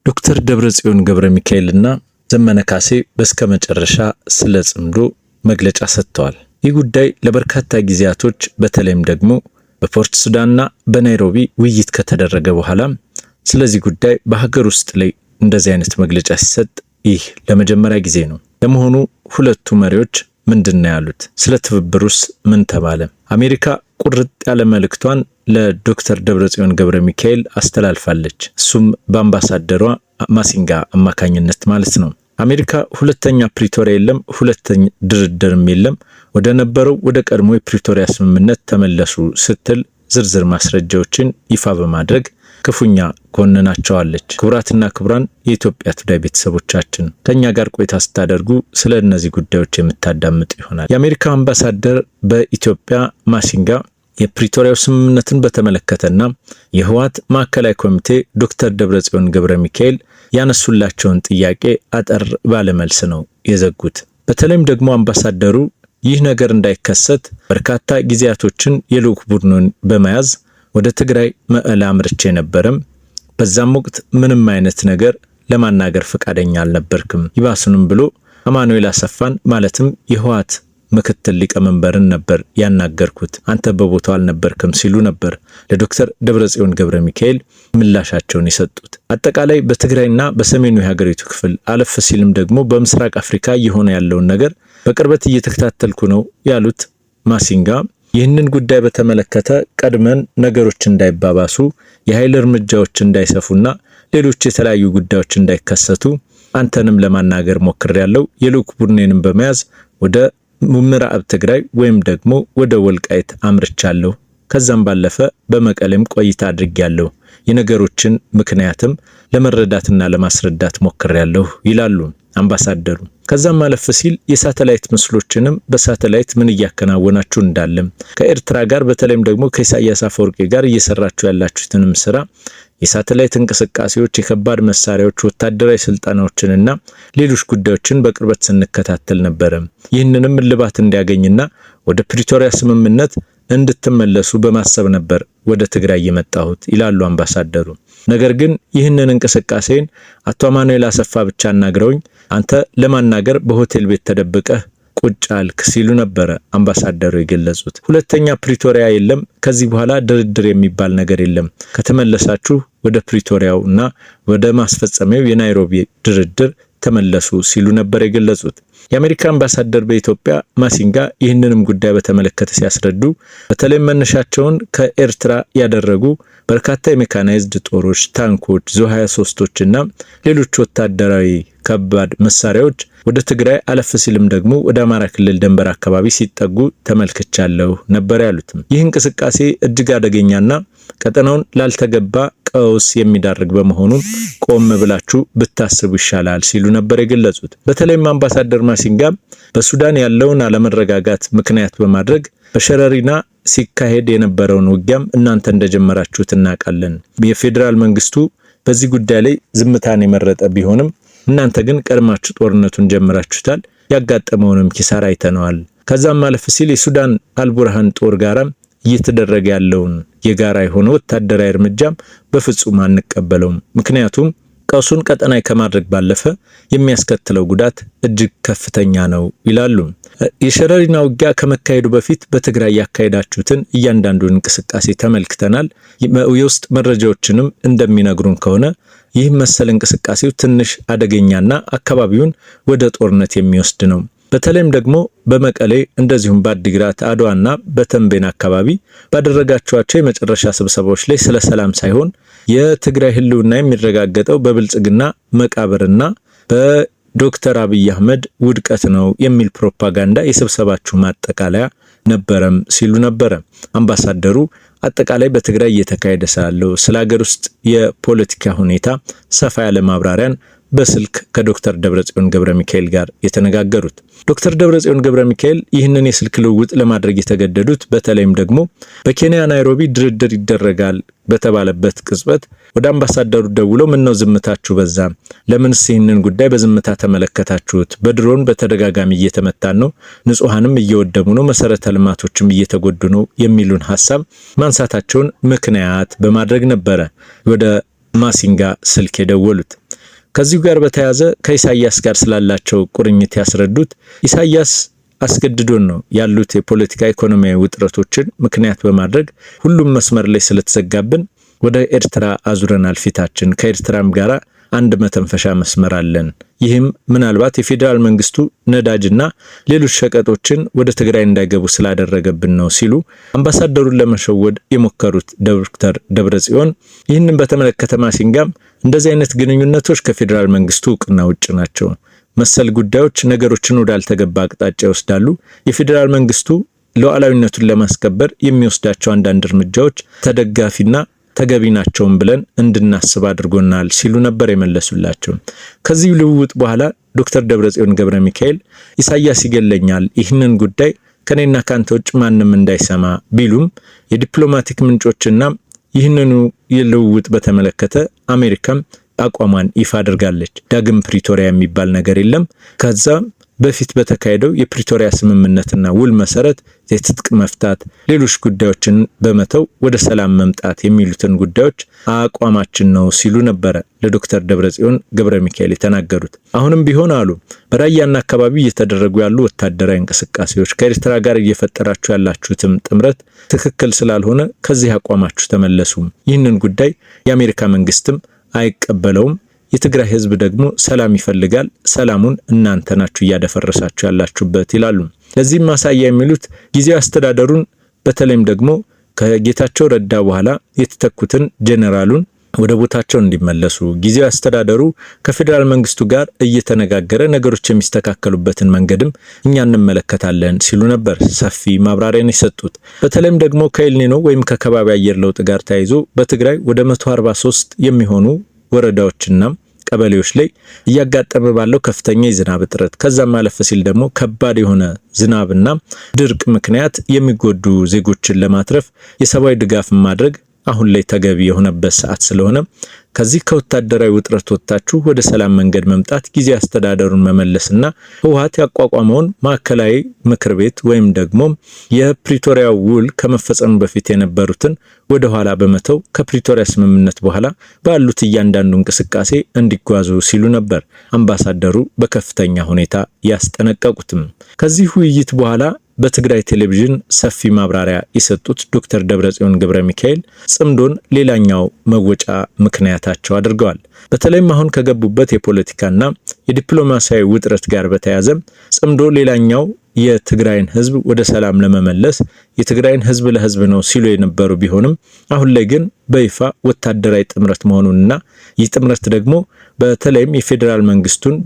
ዶክተር ደብረጽዮን ገብረ ሚካኤልና ዘመነ ካሴ በስከመጨረሻ ስለ ጽምዶ መግለጫ ሰጥተዋል። ይህ ጉዳይ ለበርካታ ጊዜያቶች በተለይም ደግሞ በፖርት ሱዳንና በናይሮቢ ውይይት ከተደረገ በኋላ ስለዚህ ጉዳይ በሀገር ውስጥ ላይ እንደዚህ አይነት መግለጫ ሲሰጥ ይህ ለመጀመሪያ ጊዜ ነው። ለመሆኑ ሁለቱ መሪዎች ምንድነው ያሉት? ስለ ትብብሩስ ምን ተባለ? አሜሪካ ቁርጥ ያለ መልእክቷን ለዶክተር ደብረጽዮን ገብረ ሚካኤል አስተላልፋለች። እሱም በአምባሳደሯ ማሲንጋ አማካኝነት ማለት ነው። አሜሪካ ሁለተኛ ፕሪቶሪያ የለም፣ ሁለተኛ ድርድርም የለም፣ ወደ ነበረው ወደ ቀድሞ የፕሪቶሪያ ስምምነት ተመለሱ ስትል ዝርዝር ማስረጃዎችን ይፋ በማድረግ ክፉኛ ኮንናቸዋለች። ክቡራትና ክቡራን የኢትዮጵያ ቱዴይ ቤተሰቦቻችን ከኛ ጋር ቆይታ ስታደርጉ ስለ እነዚህ ጉዳዮች የምታዳምጡ ይሆናል። የአሜሪካ አምባሳደር በኢትዮጵያ ማሲንጋ የፕሪቶሪያው ስምምነትን በተመለከተና የህወሓት ማዕከላዊ ኮሚቴ ዶክተር ደብረጽዮን ገብረ ሚካኤል ያነሱላቸውን ጥያቄ አጠር ባለ መልስ ነው የዘጉት። በተለይም ደግሞ አምባሳደሩ ይህ ነገር እንዳይከሰት በርካታ ጊዜያቶችን የልዑክ ቡድኑን በመያዝ ወደ ትግራይ መቀለ አምርቼ ነበርም፣ በዛም ወቅት ምንም አይነት ነገር ለማናገር ፈቃደኛ አልነበርክም፣ ይባሱንም ብሎ አማኑኤል አሰፋን ማለትም የህወሓት ምክትል ሊቀመንበርን ነበር ያናገርኩት፣ አንተ በቦታው አልነበርክም ሲሉ ነበር ለዶክተር ደብረጽዮን ገብረ ሚካኤል ምላሻቸውን የሰጡት። አጠቃላይ በትግራይና በሰሜኑ የሀገሪቱ ክፍል አለፍ ሲልም ደግሞ በምስራቅ አፍሪካ እየሆነ ያለውን ነገር በቅርበት እየተከታተልኩ ነው ያሉት ማሲንጋ ይህንን ጉዳይ በተመለከተ ቀድመን ነገሮች እንዳይባባሱ የኃይል እርምጃዎች እንዳይሰፉና ሌሎች የተለያዩ ጉዳዮች እንዳይከሰቱ አንተንም ለማናገር ሞክሬያለሁ። የልዑክ ቡድኔንም በመያዝ ወደ ምዕራብ ትግራይ ወይም ደግሞ ወደ ወልቃይት አምርቻለሁ። ከዛም ባለፈ በመቀሌም ቆይታ አድርጌያለሁ። የነገሮችን ምክንያትም ለመረዳትና ለማስረዳት ሞክሬያለሁ ይላሉ አምባሳደሩ። ከዛም ማለፍ ሲል የሳተላይት ምስሎችንም በሳተላይት ምን እያከናወናችሁ እንዳለም ከኤርትራ ጋር በተለይም ደግሞ ከኢሳያስ አፈወርቂ ጋር እየሰራችሁ ያላችሁትንም ስራ የሳተላይት እንቅስቃሴዎች፣ የከባድ መሳሪያዎች፣ ወታደራዊ ስልጠናዎችንና ሌሎች ጉዳዮችን በቅርበት ስንከታተል ነበር። ይህንንም እልባት እንዲያገኝና ወደ ፕሪቶሪያ ስምምነት እንድትመለሱ በማሰብ ነበር ወደ ትግራይ የመጣሁት ይላሉ አምባሳደሩ። ነገር ግን ይህንን እንቅስቃሴን አቶ አማኑኤል አሰፋ ብቻ አናግረውኝ አንተ ለማናገር በሆቴል ቤት ተደብቀህ ቁጭ አልክ ሲሉ ነበር አምባሳደሩ የገለጹት። ሁለተኛ ፕሪቶሪያ የለም፣ ከዚህ በኋላ ድርድር የሚባል ነገር የለም፣ ከተመለሳችሁ ወደ ፕሪቶሪያውና ወደ ማስፈጸሚያው የናይሮቢ ድርድር ተመለሱ ሲሉ ነበር የገለጹት። የአሜሪካ አምባሳደር በኢትዮጵያ ማሲንጋ ይህንንም ጉዳይ በተመለከተ ሲያስረዱ በተለይም መነሻቸውን ከኤርትራ ያደረጉ በርካታ የሜካናይዝድ ጦሮች፣ ታንኮች፣ ዙ23ዎችና ሌሎች ወታደራዊ ከባድ መሳሪያዎች ወደ ትግራይ አለፍ ሲልም ደግሞ ወደ አማራ ክልል ድንበር አካባቢ ሲጠጉ ተመልክቻለሁ ነበር ያሉትም። ይህ እንቅስቃሴ እጅግ አደገኛና ቀጠናውን ላልተገባ ቀውስ የሚዳርግ በመሆኑ ቆም ብላችሁ ብታስቡ ይሻላል ሲሉ ነበር የገለጹት። በተለይም አምባሳደር ማሲንጋ በሱዳን ያለውን አለመረጋጋት ምክንያት በማድረግ በሸረሪና ሲካሄድ የነበረውን ውጊያም እናንተ እንደጀመራችሁት እናውቃለን። የፌዴራል መንግስቱ በዚህ ጉዳይ ላይ ዝምታን የመረጠ ቢሆንም እናንተ ግን ቀድማችሁ ጦርነቱን ጀምራችሁታል። ያጋጠመውንም ኪሳራ አይተነዋል። ከዛም ማለፍ ሲል የሱዳን አልቡርሃን ጦር ጋራ እየተደረገ ያለውን የጋራ የሆነ ወታደራዊ እርምጃም በፍጹም አንቀበለውም። ምክንያቱም ቀውሱን ቀጠናዊ ከማድረግ ባለፈ የሚያስከትለው ጉዳት እጅግ ከፍተኛ ነው ይላሉ። የሸረሪና ውጊያ ከመካሄዱ በፊት በትግራይ ያካሄዳችሁትን እያንዳንዱን እንቅስቃሴ ተመልክተናል። የውስጥ መረጃዎችንም እንደሚነግሩን ከሆነ ይህ መሰል እንቅስቃሴው ትንሽ አደገኛና አካባቢውን ወደ ጦርነት የሚወስድ ነው። በተለይም ደግሞ በመቀሌ እንደዚሁም በአዲግራት አድዋና በተንቤን አካባቢ ባደረጋቸዋቸው የመጨረሻ ስብሰባዎች ላይ ስለ ሰላም ሳይሆን የትግራይ ህልውና የሚረጋገጠው በብልጽግና መቃብርና በዶክተር አብይ አህመድ ውድቀት ነው የሚል ፕሮፓጋንዳ የስብሰባችሁ ማጠቃለያ ነበረም ሲሉ ነበረ አምባሳደሩ። አጠቃላይ በትግራይ እየተካሄደ ስላለው ስለ ሀገር ውስጥ የፖለቲካ ሁኔታ ሰፋ ያለ ማብራሪያን በስልክ ከዶክተር ደብረጽዮን ገብረ ሚካኤል ጋር የተነጋገሩት። ዶክተር ደብረጽዮን ገብረ ሚካኤል ይህንን የስልክ ልውውጥ ለማድረግ የተገደዱት በተለይም ደግሞ በኬንያ ናይሮቢ ድርድር ይደረጋል በተባለበት ቅጽበት ወደ አምባሳደሩ ደውለው ምን ነው ዝምታችሁ በዛ? ለምንስ ይህንን ጉዳይ በዝምታ ተመለከታችሁት? በድሮን በተደጋጋሚ እየተመታን ነው፣ ንጹሃንም እየወደሙ ነው፣ መሰረተ ልማቶችም እየተጎዱ ነው የሚሉን ሐሳብ ማንሳታቸውን ምክንያት በማድረግ ነበረ ወደ ማሲንጋ ስልክ የደወሉት። ከዚሁ ጋር በተያያዘ ከኢሳያስ ጋር ስላላቸው ቁርኝት ያስረዱት ኢሳያስ አስገድዶን ነው ያሉት የፖለቲካ ኢኮኖሚያዊ ውጥረቶችን ምክንያት በማድረግ ሁሉም መስመር ላይ ስለተዘጋብን ወደ ኤርትራ አዙረናል ፊታችን፣ ከኤርትራም ጋራ አንድ መተንፈሻ መስመር አለን። ይህም ምናልባት የፌዴራል መንግስቱ ነዳጅና ሌሎች ሸቀጦችን ወደ ትግራይ እንዳይገቡ ስላደረገብን ነው ሲሉ አምባሳደሩን ለመሸወድ የሞከሩት ዶክተር ደብረጽዮን ይህንን በተመለከተ ማሲንጋም እንደዚህ አይነት ግንኙነቶች ከፌዴራል መንግስቱ እውቅና ውጭ ናቸው፣ መሰል ጉዳዮች ነገሮችን ወዳልተገባ አቅጣጫ ይወስዳሉ፣ የፌዴራል መንግስቱ ሉዓላዊነቱን ለማስከበር የሚወስዳቸው አንዳንድ እርምጃዎች ተደጋፊና ተገቢ ናቸውም ብለን እንድናስብ አድርጎናል ሲሉ ነበር የመለሱላቸው። ከዚህ ልውውጥ በኋላ ዶክተር ደብረጽዮን ገብረ ሚካኤል ኢሳያስ ይገለኛል፣ ይህንን ጉዳይ ከኔና ካንተ ውጭ ማንም እንዳይሰማ ቢሉም የዲፕሎማቲክ ምንጮችና ይህንኑ የልውውጥ በተመለከተ አሜሪካም አቋሟን ይፋ አድርጋለች። ዳግም ፕሪቶሪያ የሚባል ነገር የለም። ከዛ በፊት በተካሄደው የፕሪቶሪያ ስምምነትና ውል መሰረት የትጥቅ መፍታት፣ ሌሎች ጉዳዮችን በመተው ወደ ሰላም መምጣት የሚሉትን ጉዳዮች አቋማችን ነው ሲሉ ነበረ ለዶክተር ደብረጽዮን ገብረ ሚካኤል የተናገሩት። አሁንም ቢሆን አሉ በራያና አካባቢ እየተደረጉ ያሉ ወታደራዊ እንቅስቃሴዎች ከኤርትራ ጋር እየፈጠራችሁ ያላችሁትም ጥምረት ትክክል ስላልሆነ ከዚህ አቋማችሁ ተመለሱ። ይህንን ጉዳይ የአሜሪካ መንግስትም አይቀበለውም። የትግራይ ህዝብ ደግሞ ሰላም ይፈልጋል። ሰላሙን እናንተ ናችሁ እያደፈረሳችሁ ያላችሁበት ይላሉ። ለዚህም ማሳያ የሚሉት ጊዜያዊ አስተዳደሩን በተለይም ደግሞ ከጌታቸው ረዳ በኋላ የተተኩትን ጄኔራሉን ወደ ቦታቸው እንዲመለሱ ጊዜያዊ አስተዳደሩ ከፌዴራል መንግስቱ ጋር እየተነጋገረ ነገሮች የሚስተካከሉበትን መንገድም እኛ እንመለከታለን ሲሉ ነበር ሰፊ ማብራሪያን የሰጡት። በተለይም ደግሞ ከኤልኒኖ ወይም ከከባቢ አየር ለውጥ ጋር ተያይዞ በትግራይ ወደ 143 የሚሆኑ ወረዳዎችና ቀበሌዎች ላይ እያጋጠመ ባለው ከፍተኛ የዝናብ እጥረት ከዛም ማለፍ ሲል ደግሞ ከባድ የሆነ ዝናብና ድርቅ ምክንያት የሚጎዱ ዜጎችን ለማትረፍ የሰብአዊ ድጋፍ ማድረግ አሁን ላይ ተገቢ የሆነበት ሰዓት ስለሆነ ከዚህ ከወታደራዊ ውጥረት ወጣችሁ ወደ ሰላም መንገድ መምጣት ጊዜ አስተዳደሩን መመለስና ህወሓት ያቋቋመውን ማዕከላዊ ምክር ቤት ወይም ደግሞ የፕሪቶሪያ ውል ከመፈጸሙ በፊት የነበሩትን ወደ ኋላ በመተው ከፕሪቶሪያ ስምምነት በኋላ ባሉት እያንዳንዱ እንቅስቃሴ እንዲጓዙ ሲሉ ነበር አምባሳደሩ በከፍተኛ ሁኔታ ያስጠነቀቁትም። ከዚህ ውይይት በኋላ በትግራይ ቴሌቪዥን ሰፊ ማብራሪያ የሰጡት ዶክተር ደብረጽዮን ገብረ ሚካኤል ጽምዶን ሌላኛው መወጫ ምክንያታቸው አድርገዋል። በተለይም አሁን ከገቡበት የፖለቲካና የዲፕሎማሲያዊ ውጥረት ጋር በተያያዘ ጽምዶ ሌላኛው የትግራይን ህዝብ ወደ ሰላም ለመመለስ የትግራይን ህዝብ ለህዝብ ነው ሲሉ የነበሩ ቢሆንም አሁን ላይ ግን በይፋ ወታደራዊ ጥምረት መሆኑንና ይህ ጥምረት ደግሞ በተለይም የፌዴራል መንግስቱን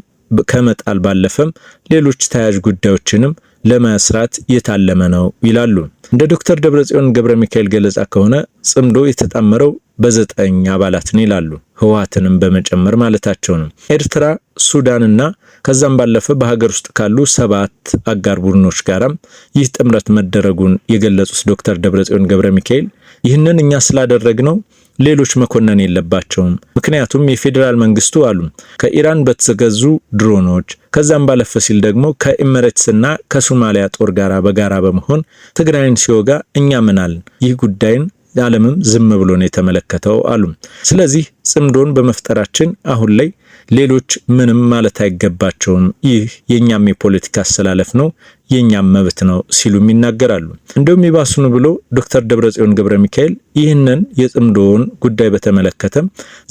ከመጣል ባለፈም ሌሎች ተያያዥ ጉዳዮችንም ለመስራት የታለመ ነው ይላሉ። እንደ ዶክተር ደብረጽዮን ገብረ ሚካኤል ገለጻ ከሆነ ጽምዶ የተጣመረው በ9 አባላት ነው ይላሉ። ህወሓትንም በመጨመር ማለታቸው ነው። ኤርትራ፣ ሱዳንና ከዛም ባለፈ በሀገር ውስጥ ካሉ 7 አጋር ቡድኖች ጋራም ይህ ጥምረት መደረጉን የገለጹት ዶክተር ደብረጽዮን ገብረ ሚካኤል ይህንን እኛ ስላደረግነው ሌሎች መኮነን የለባቸውም። ምክንያቱም የፌዴራል መንግስቱ አሉ ከኢራን በተገዙ ድሮኖች ከዛም ባለፈ ሲል ደግሞ ከኤሚሬትስና ከሶማሊያ ጦር ጋራ በጋራ በመሆን ትግራይን ሲወጋ እኛ ምናልን? ይህ ጉዳይን ዓለምም ዝም ብሎ ነው የተመለከተው አሉ። ስለዚህ ጽምዶን በመፍጠራችን አሁን ላይ ሌሎች ምንም ማለት አይገባቸውም። ይህ የኛም የፖለቲካ አስተላለፍ ነው፣ የኛም መብት ነው ሲሉም ይናገራሉ። እንደውም ይባሱን ብሎ ዶክተር ደብረጽዮን ገብረ ሚካኤል ይህንን የጽምዶን ጉዳይ በተመለከተ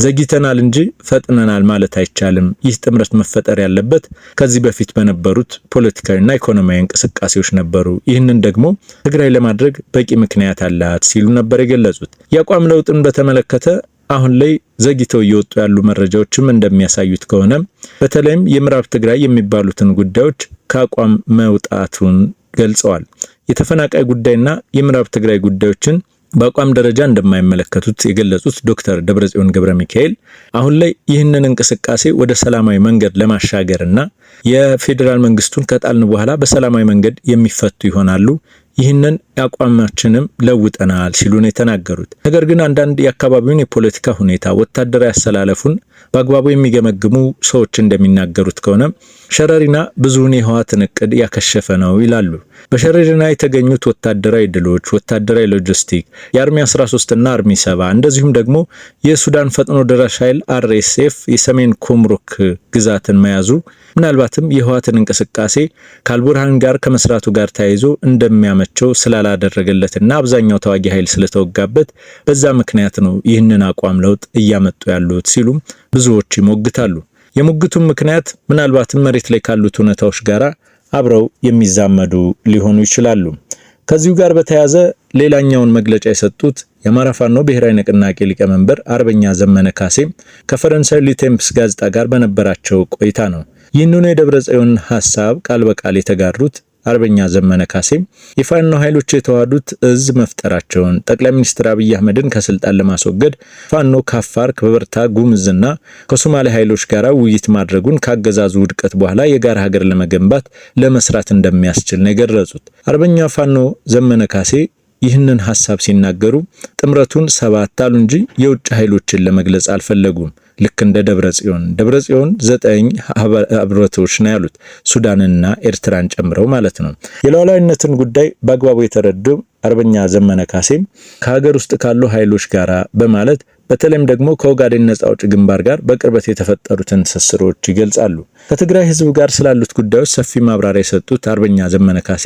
ዘግይተናል እንጂ ፈጥነናል ማለት አይቻልም። ይህ ጥምረት መፈጠር ያለበት ከዚህ በፊት በነበሩት ፖለቲካዊና ኢኮኖሚያዊ እንቅስቃሴዎች ነበሩ። ይህንን ደግሞ ትግራይ ለማድረግ በቂ ምክንያት አላት ሲሉ ነበር የገለጹት። የአቋም ለውጥን በተመለከተ አሁን ላይ ዘግይተው እየወጡ ያሉ መረጃዎችም እንደሚያሳዩት ከሆነ በተለይም የምዕራብ ትግራይ የሚባሉትን ጉዳዮች ከአቋም መውጣቱን ገልጸዋል። የተፈናቃይ ጉዳይና የምዕራብ ትግራይ ጉዳዮችን በአቋም ደረጃ እንደማይመለከቱት የገለጹት ዶክተር ደብረጽዮን ገብረ ሚካኤል አሁን ላይ ይህንን እንቅስቃሴ ወደ ሰላማዊ መንገድ ለማሻገርና የፌዴራል መንግስቱን ከጣልን በኋላ በሰላማዊ መንገድ የሚፈቱ ይሆናሉ። ይህንን አቋማችንም ለውጠናል ሲሉ ነው የተናገሩት። ነገር ግን አንዳንድ የአካባቢውን የፖለቲካ ሁኔታ፣ ወታደራዊ አሰላለፉን በአግባቡ የሚገመግሙ ሰዎች እንደሚናገሩት ከሆነ ሸረሪና ብዙውን የህወሓትን እቅድ ያከሸፈ ነው ይላሉ። በሸረሪና የተገኙት ወታደራዊ ድሎች፣ ወታደራዊ ሎጂስቲክ፣ የአርሚ 13 እና አርሚ 7 እንደዚሁም ደግሞ የሱዳን ፈጥኖ ደራሽ ኃይል RSF የሰሜን ኩምሩክ ግዛትን መያዙ ምናልባትም የህወሓትን እንቅስቃሴ ከአልቡርሃን ጋር ከመስራቱ ጋር ተያይዞ እንደሚያመቸው ስላላደረገለትና አብዛኛው ተዋጊ ኃይል ስለተወጋበት በዛ ምክንያት ነው ይህንን አቋም ለውጥ እያመጡ ያሉት ሲሉም ብዙዎች ይሞግታሉ። የሙግቱም ምክንያት ምናልባትም መሬት ላይ ካሉት ሁኔታዎች ጋር አብረው የሚዛመዱ ሊሆኑ ይችላሉ። ከዚሁ ጋር በተያያዘ ሌላኛውን መግለጫ የሰጡት የአማራ ፋኖ ብሔራዊ ንቅናቄ ሊቀመንበር አርበኛ ዘመነ ካሴ ከፈረንሳይ ሊቴምፕስ ጋዜጣ ጋር በነበራቸው ቆይታ ነው። ይህንኑ የደብረጽዮን ሐሳብ ቃል በቃል የተጋሩት አርበኛ ዘመነ ካሴ የፋኖ ኃይሎች የተዋሃዱት እዝ መፍጠራቸውን፣ ጠቅላይ ሚኒስትር አብይ አህመድን ከስልጣን ለማስወገድ ፋኖ ከአፋር፣ ከበርታ ጉምዝና ከሶማሌ ኃይሎች ጋር ውይይት ማድረጉን ካገዛዙ ውድቀት በኋላ የጋራ ሀገር ለመገንባት ለመስራት እንደሚያስችል ነው የገለጹት። አርበኛ ፋኖ ዘመነ ካሴ ይህንን ሐሳብ ሲናገሩ ጥምረቱን 7 አሉ እንጂ የውጭ ኃይሎችን ለመግለጽ አልፈለጉም። ልክ እንደ ደብረጽዮን 9 ህብረቶች ነው ያሉት፣ ሱዳንና ኤርትራን ጨምረው ማለት ነው። የሉዓላዊነትን ጉዳይ በአግባቡ የተረዱ አርበኛ ዘመነ ካሴም ከሀገር ውስጥ ካሉ ኃይሎች ጋር በማለት በተለይም ደግሞ ከኦጋዴን ነጻ አውጪ ግንባር ጋር በቅርበት የተፈጠሩትን ትስስሮች ይገልጻሉ። ከትግራይ ህዝብ ጋር ስላሉት ጉዳዮች ሰፊ ማብራሪያ የሰጡት አርበኛ ዘመነ ካሴ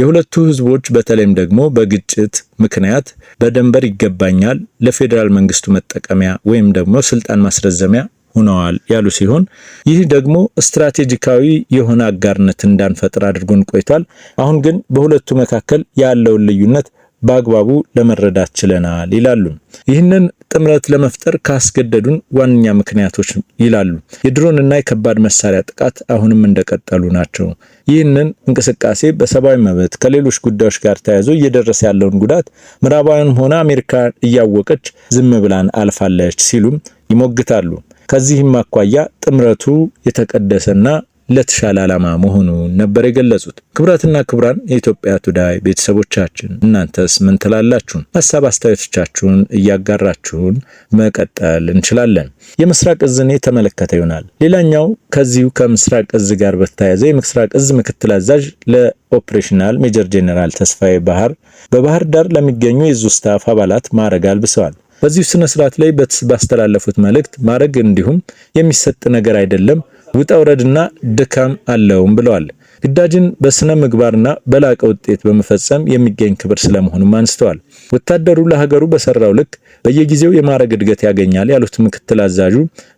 የሁለቱ ህዝቦች በተለይም ደግሞ በግጭት ምክንያት በድንበር ይገባኛል ለፌዴራል መንግስቱ መጠቀሚያ ወይም ደግሞ ስልጣን ማስረዘሚያ ሆነዋል ያሉ ሲሆን ይህ ደግሞ ስትራቴጂካዊ የሆነ አጋርነት እንዳንፈጥር አድርጎን ቆይቷል። አሁን ግን በሁለቱ መካከል ያለውን ልዩነት በአግባቡ ለመረዳት ችለናል ይላሉ። ይህንን ጥምረት ለመፍጠር ካስገደዱን ዋነኛ ምክንያቶች ይላሉ የድሮንና የከባድ መሳሪያ ጥቃት አሁንም እንደቀጠሉ ናቸው። ይህንን እንቅስቃሴ በሰብአዊ መብት ከሌሎች ጉዳዮች ጋር ተያይዞ እየደረሰ ያለውን ጉዳት ምዕራባውያንም ሆነ አሜሪካ እያወቀች ዝም ብላን አልፋለች ሲሉም ይሞግታሉ። ከዚህም አኳያ ጥምረቱ የተቀደሰና ለተሻለ ዓላማ መሆኑን ነበር የገለጹት። ክቡራትና ክቡራን የኢትዮጵያ ቱዴይ ቤተሰቦቻችን እናንተስ ምን ትላላችሁ? ሐሳብ አስተያየቶቻችሁን እያጋራችሁን መቀጠል እንችላለን። የምስራቅ እዝን የተመለከተ ይሆናል። ሌላኛው ከዚሁ ከምስራቅ እዝ ጋር በተያያዘ የምስራቅ እዝ ምክትል አዛዥ ለኦፕሬሽናል ሜጀር ጄኔራል ተስፋዬ ባህር በባህር ዳር ለሚገኙ የዙ ስታፍ አባላት ማዕረግ አልብሰዋል። በዚሁ ስነ ስርዓት ላይ ባስተላለፉት መልእክት ማዕረግ እንዲሁም የሚሰጥ ነገር አይደለም፣ ውጣ ውረድና ድካም አለውም ብለዋል። ግዳጅን በስነ ምግባርና በላቀ ውጤት በመፈጸም የሚገኝ ክብር ስለመሆኑም አንስተዋል። ወታደሩ ለሀገሩ በሰራው ልክ በየጊዜው የማዕረግ እድገት ያገኛል ያሉት ምክትል አዛዡ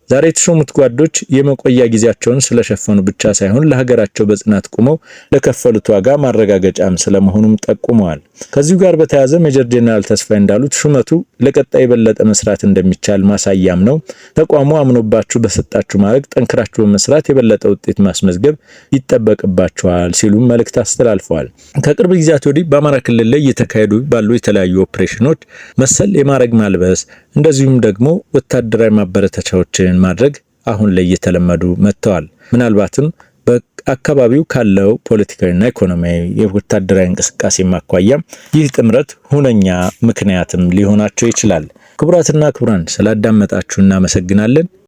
ዛሬ የተሾሙት ጓዶች የመቆያ ጊዜያቸውን ስለሸፈኑ ብቻ ሳይሆን ለሀገራቸው በጽናት ቆመው ለከፈሉት ዋጋ ማረጋገጫም ስለመሆኑም ጠቁመዋል። ከዚሁ ጋር በተያያዘ ሜጀር ጄኔራል ተስፋዬ እንዳሉት ሹመቱ ለቀጣይ የበለጠ መስራት እንደሚቻል ማሳያም ነው። ተቋሙ አምኖባችሁ በሰጣችሁ ማዕረግ ጠንክራችሁ በመስራት የበለጠ ውጤት ማስመዝገብ ይጠበቅባችኋል ሲሉም መልእክት አስተላልፈዋል። ከቅርብ ጊዜያት ወዲህ በአማራ ክልል ላይ እየተካሄዱ ባሉ የተለያዩ ኦፕሬሽኖች መሰል የማዕረግ ማልበስ እንደዚሁም ደግሞ ወታደራዊ ማበረታቻዎችን ማድረግ አሁን ላይ እየተለመዱ መጥተዋል። ምናልባትም በአካባቢው ካለው ፖለቲካዊና ኢኮኖሚያዊ የወታደራዊ እንቅስቃሴ ማኳያ ይህ ጥምረት ሁነኛ ምክንያትም ሊሆናቸው ይችላል። ክቡራትና ክቡራን ስላዳመጣችሁ እናመሰግናለን።